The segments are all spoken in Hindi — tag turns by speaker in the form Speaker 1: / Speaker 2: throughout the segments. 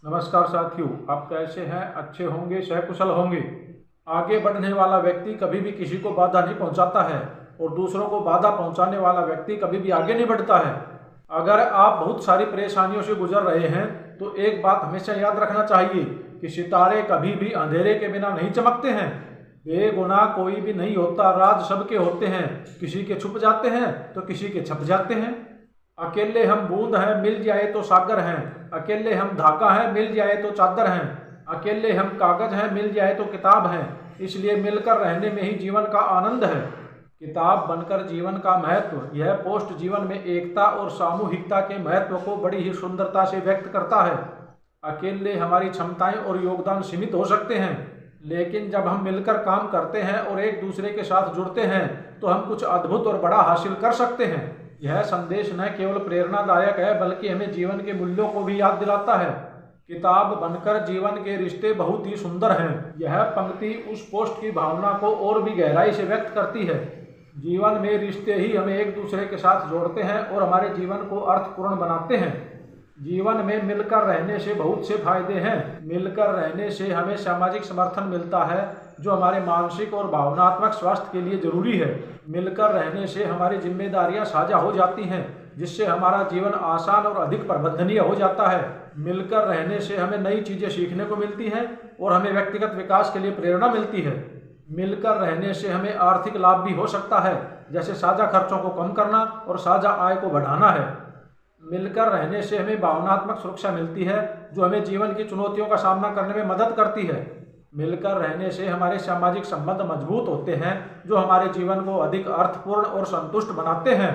Speaker 1: नमस्कार साथियों, आप कैसे हैं? अच्छे होंगे, सहकुशल होंगे। आगे बढ़ने वाला व्यक्ति कभी भी किसी को बाधा नहीं पहुंचाता है और दूसरों को बाधा पहुंचाने वाला व्यक्ति कभी भी आगे नहीं बढ़ता है। अगर आप बहुत सारी परेशानियों से गुजर रहे हैं तो एक बात हमेशा याद रखना चाहिए कि सितारे कभी भी अंधेरे के बिना नहीं चमकते हैं। बेगुनाह कोई भी नहीं होता, राज सबके होते हैं। किसी के छुप जाते हैं तो किसी के छप जाते हैं। अकेले हम बूंद हैं, मिल जाए तो सागर हैं। अकेले हम धागा हैं, मिल जाए तो चादर हैं। अकेले हम कागज हैं, मिल जाए तो किताब हैं। इसलिए मिलकर रहने में ही जीवन का आनंद है। किताब बनकर जीवन का महत्व, यह पोस्ट जीवन में एकता और सामूहिकता के महत्व को बड़ी ही सुंदरता से व्यक्त करता है। अकेले हमारी क्षमताएं और योगदान सीमित हो सकते हैं, लेकिन जब हम मिलकर काम करते हैं और एक दूसरे के साथ जुड़ते हैं तो हम कुछ अद्भुत और बड़ा हासिल कर सकते हैं। यह संदेश न केवल प्रेरणादायक है बल्कि हमें जीवन के मूल्यों को भी याद दिलाता है। किताब बनकर जीवन के रिश्ते बहुत ही सुंदर हैं। यह पंक्ति उस पोस्ट की भावना को और भी गहराई से व्यक्त करती है। जीवन में रिश्ते ही हमें एक दूसरे के साथ जोड़ते हैं और हमारे जीवन को अर्थपूर्ण बनाते हैं। जीवन में मिलकर रहने से बहुत से फायदे हैं। मिलकर रहने से हमें सामाजिक समर्थन मिलता है जो हमारे मानसिक और भावनात्मक स्वास्थ्य के लिए जरूरी है। मिलकर रहने से हमारी जिम्मेदारियां साझा हो जाती हैं, जिससे हमारा जीवन आसान और अधिक प्रबंधनीय हो जाता है। मिलकर रहने से हमें नई चीजें सीखने को मिलती हैं और हमें व्यक्तिगत विकास के लिए प्रेरणा मिलती है। मिलकर रहने से हमें आर्थिक लाभ भी हो सकता है, जैसे साझा खर्चों को कम करना और साझा आय को बढ़ाना है। मिलकर रहने से हमें भावनात्मक सुरक्षा मिलती है जो हमें जीवन की चुनौतियों का सामना करने में मदद करती है। मिलकर रहने से हमारे सामाजिक संबंध मजबूत होते हैं जो हमारे जीवन को अधिक अर्थपूर्ण और संतुष्ट बनाते हैं।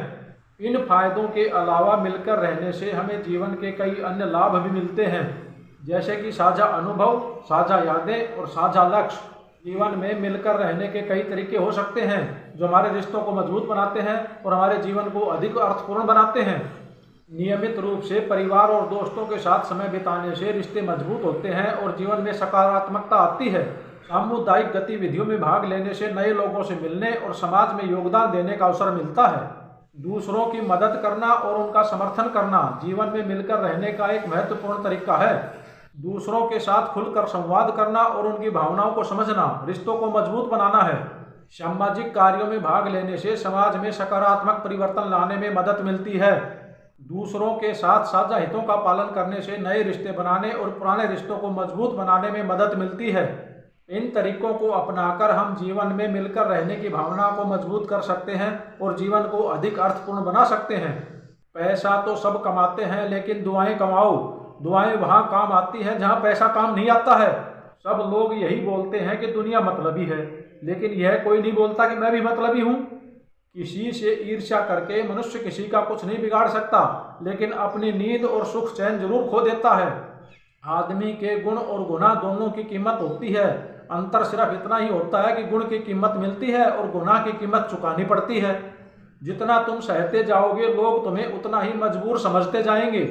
Speaker 1: इन फायदों के अलावा मिलकर रहने से हमें जीवन के कई अन्य लाभ भी मिलते हैं, जैसे कि साझा अनुभव, साझा यादें और साझा लक्ष्य। जीवन में मिलकर रहने के कई तरीके हो सकते हैं जो हमारे रिश्तों को मजबूत बनाते हैं और हमारे जीवन को अधिक अर्थपूर्ण बनाते हैं। नियमित रूप से परिवार और दोस्तों के साथ समय बिताने से रिश्ते मजबूत होते हैं और जीवन में सकारात्मकता आती है। सामुदायिक गतिविधियों में भाग लेने से नए लोगों से मिलने और समाज में योगदान देने का अवसर मिलता है। दूसरों की मदद करना और उनका समर्थन करना जीवन में मिलकर रहने का एक महत्वपूर्ण तरीका है। दूसरों के साथ खुलकर संवाद करना और उनकी भावनाओं को समझना रिश्तों को मजबूत बनाना है। सामाजिक कार्यों में भाग लेने से समाज में सकारात्मक परिवर्तन लाने में मदद मिलती है। दूसरों के साथ साझा हितों का पालन करने से नए रिश्ते बनाने और पुराने रिश्तों को मजबूत बनाने में मदद मिलती है। इन तरीकों को अपनाकर हम जीवन में मिलकर रहने की भावना को मजबूत कर सकते हैं और जीवन को अधिक अर्थपूर्ण बना सकते हैं। पैसा तो सब कमाते हैं, लेकिन दुआएं कमाओ। दुआएं वहां काम आती हैं जहां पैसा काम नहीं आता है। सब लोग यही बोलते हैं कि दुनिया मतलबी है, लेकिन यह कोई नहीं बोलता कि मैं भी मतलबी हूँ। किसी से ईर्ष्या करके मनुष्य किसी का कुछ नहीं बिगाड़ सकता, लेकिन अपनी नींद और सुख चैन जरूर खो देता है। आदमी के गुण और गुनाह दोनों की कीमत होती है। अंतर सिर्फ इतना ही होता है कि गुण की कीमत मिलती है और गुनाह की कीमत चुकानी पड़ती है। जितना तुम सहते जाओगे, लोग तुम्हें उतना ही मजबूर समझते जाएंगे।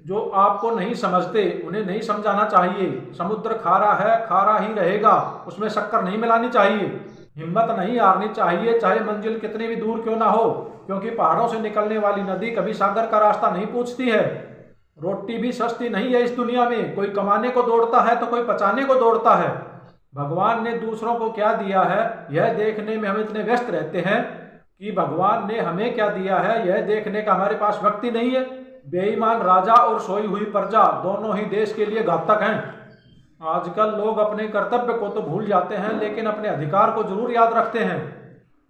Speaker 1: जो आपको नहीं समझते उन्हें नहीं समझाना चाहिए। समुद्र खारा है, खारा ही रहेगा, उसमें शक्कर नहीं मिलानी चाहिए। हिम्मत नहीं हारनी चाहिए, चाहे मंजिल कितनी भी दूर क्यों ना हो, क्योंकि पहाड़ों से निकलने वाली नदी कभी सागर का रास्ता नहीं पूछती है। रोटी भी सस्ती नहीं है इस दुनिया में, कोई कमाने को दौड़ता है तो कोई पचाने को दौड़ता है। भगवान ने दूसरों को क्या दिया है यह देखने में हम इतने व्यस्त रहते हैं कि भगवान ने हमें क्या दिया है यह देखने का हमारे पास वक्त ही नहीं है। बेईमान राजा और सोई हुई प्रजा दोनों ही देश के लिए घातक हैं। आजकल लोग अपने कर्तव्य को तो भूल जाते हैं, लेकिन अपने अधिकार को जरूर याद रखते हैं।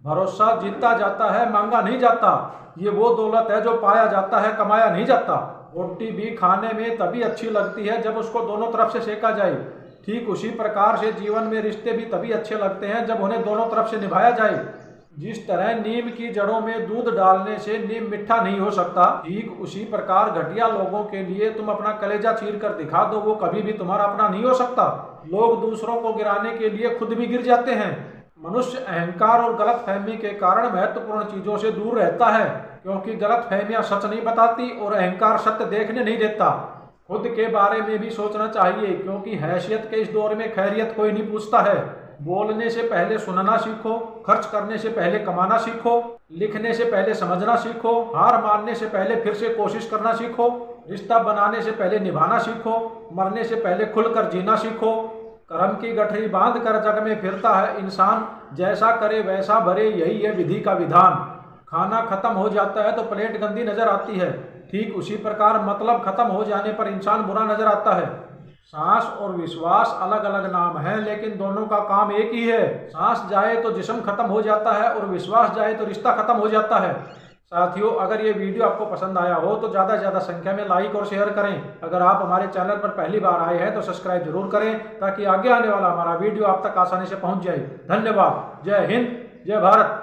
Speaker 1: भरोसा जीता जाता है, मांगा नहीं जाता। ये वो दौलत है जो पाया जाता है, कमाया नहीं जाता। रोटी भी खाने में तभी अच्छी लगती है जब उसको दोनों तरफ से सेका जाए। ठीक उसी प्रकार से जीवन में रिश्ते भी तभी अच्छे लगते हैं जब उन्हें दोनों तरफ से निभाया जाए। जिस तरह नीम की जड़ों में दूध डालने से नीम मीठा नहीं हो सकता, ठीक उसी प्रकार घटिया लोगों के लिए तुम अपना कलेजा चीर कर दिखा दो, वो कभी भी तुम्हारा अपना नहीं हो सकता। लोग दूसरों को गिराने के लिए खुद भी गिर जाते हैं। मनुष्य अहंकार और गलतफहमी के कारण महत्वपूर्ण चीजों से दूर रहता है, क्योंकि गलतफहमियां सच नहीं बताती और अहंकार सत्य देखने नहीं देता। खुद के बारे में भी सोचना चाहिए, क्योंकि हैसियत के इस दौर में खैरियत कोई नहीं पूछता है। बोलने से पहले सुनना सीखो, खर्च करने से पहले कमाना सीखो, लिखने से पहले समझना सीखो, हार मानने से पहले फिर से कोशिश करना सीखो। रिश्ता बनाने से पहले निभाना सीखो, मरने से पहले खुलकर जीना सीखो। कर्म की गठरी बांध कर जग में फिरता है इंसान, जैसा करे वैसा भरे, यही है विधि का विधान। खाना खत्म हो जाता है तो प्लेट गंदी नजर आती है, ठीक उसी प्रकार मतलब खत्म हो जाने पर इंसान बुरा नजर आता है। सांस और विश्वास अलग अलग नाम है, लेकिन दोनों का काम एक ही है। सांस जाए तो जिस्म खत्म हो जाता है और विश्वास जाए तो रिश्ता खत्म हो जाता है। साथियों, अगर ये वीडियो आपको पसंद आया हो तो ज़्यादा से ज़्यादा संख्या में लाइक और शेयर करें। अगर आप हमारे चैनल पर पहली बार आए हैं तो सब्सक्राइब जरूर करें, ताकि आगे आने वाला हमारा वीडियो आप तक आसानी से पहुंच जाए। धन्यवाद। जय हिंद, जय भारत।